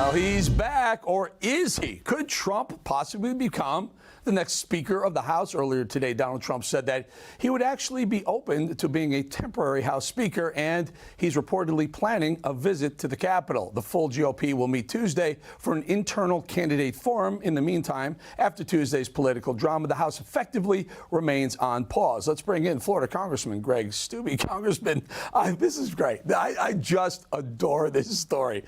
Well, he's back, or is he? Could Trump possibly become the next Speaker of the House? Earlier today, Donald Trump said that he would actually be open to being a temporary House Speaker, and he's reportedly planning a visit to the Capitol. The full GOP will meet Tuesday for an internal candidate forum. In the meantime, after Tuesday's political drama, the House effectively remains on pause. Let's bring in Florida Congressman Greg Steube. Congressman, this is great. I just adore this story.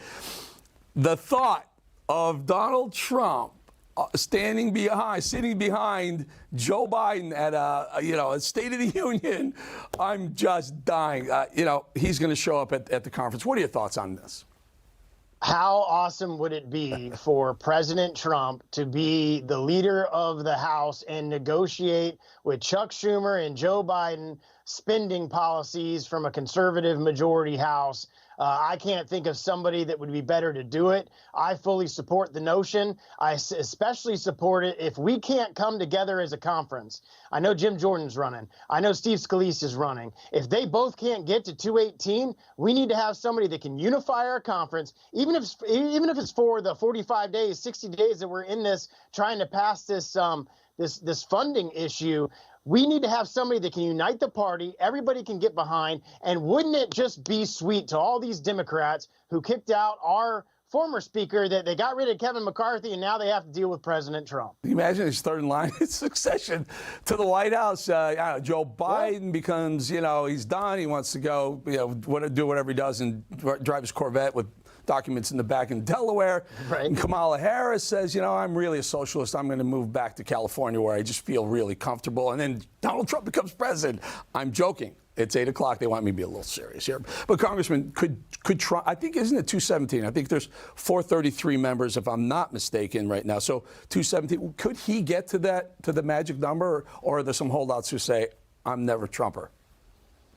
The thought of Donald Trump sitting behind Joe Biden at a State of the Union, I'm just dying. He's going to show up at the conference. What are your thoughts on this? How awesome would it be for President Trump to be the leader of the House and negotiate with Chuck Schumer and Joe Biden spending policies from a conservative majority House? I can't think of somebody that would be better to do it. I fully support the notion. I especially support it if we can't come together as a conference. I know Jim Jordan's running. I know Steve Scalise is running. If they both can't get to 218, we need to have somebody that can unify our conference, even if it's for the 45 days, 60 days that we're in this, trying to pass this this funding issue. We need to have somebody that can unite the party, everybody can get behind, and wouldn't it just be sweet to all these Democrats who kicked out our former speaker that they got rid of Kevin McCarthy and now they have to deal with President Trump? Can you imagine his third in line in succession to the White House? Joe Biden becomes, he's done. He wants to go, do whatever he does and drive his Corvette with documents in the back in Delaware. Right. And Kamala Harris says, I'm really a socialist. I'm going to move back to California where I just feel really comfortable. And then Donald Trump becomes president. I'm joking. It's 8 o'clock. They want me to be a little serious here. But Congressman, could Trump, I think, isn't it 217? I think there's 433 members, if I'm not mistaken, right now. So 217, could he get to the magic number, or are there some holdouts who say, I'm never Trumper?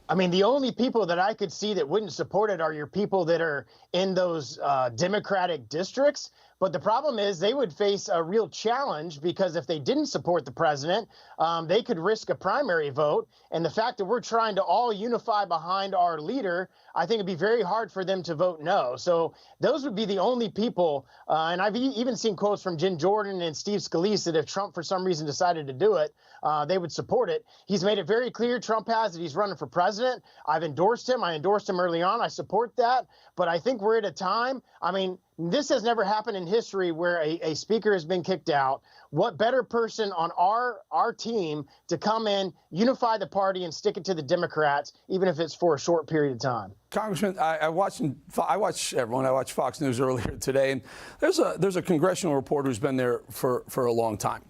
I mean, the only people that I could see that wouldn't support it are your people that are in those Democratic districts. But the problem is they would face a real challenge because if they didn't support the president, they could risk a primary vote. And the fact that we're trying to all unify behind our leader, I think it'd be very hard for them to vote no. So those would be the only people. And I've even seen quotes from Jim Jordan and Steve Scalise that if Trump for some reason decided to do it, they would support it. He's made it very clear, Trump has, that he's running for president. I've endorsed him. I endorsed him early on. I support that. But I think we're at a time, this has never happened in history where a speaker has been kicked out. What better person on our team to come in, unify the party, and stick it to the Democrats, even if it's for a short period of time? Congressman, I watch everyone. I watched Fox News earlier today, and there's a congressional reporter who's been there for a long time.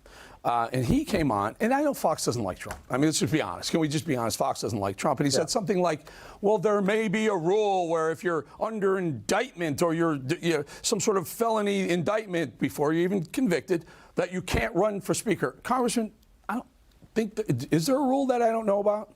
And he came on, and I know Fox doesn't like Trump. Let's just be honest. Can we just be honest? Fox doesn't like Trump. And he said something like, well, there may be a rule where if you're under indictment or you're some sort of felony indictment before you're even convicted, that you can't run for speaker. Congressman, I don't think is there a rule that I don't know about?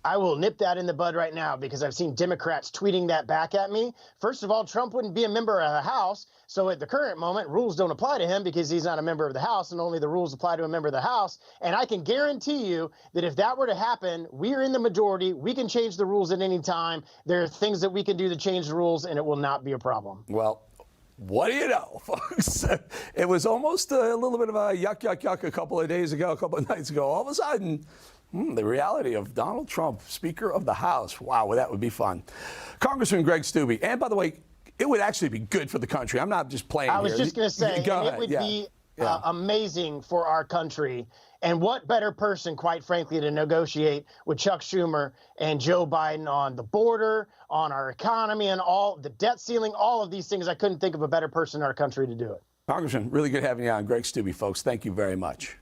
I will nip that in the bud right now because I've seen Democrats tweeting that back at me. First of all, Trump wouldn't be a member of the House. So at the current moment, rules don't apply to him because he's not a member of the House, and only the rules apply to a member of the House. And I can guarantee you that if that were to happen, we are in the majority. We can change the rules at any time. There are things that we can do to change the rules, and it will not be a problem. Well, what do you know, folks? It was almost a little bit of a yuck a couple of days ago, a couple of nights ago. All of a sudden, the reality of Donald Trump, Speaker of the House. Wow, well, that would be fun. Congressman Greg Steube, and by the way, it would actually be good for the country. I'm not just playing I was just going to say, it would be amazing for our country. And what better person, quite frankly, to negotiate with Chuck Schumer and Joe Biden on the border, on our economy, and all the debt ceiling, all of these things. I couldn't think of a better person in our country to do it. Congressman, really good having you on. Greg Steube, folks. Thank you very much.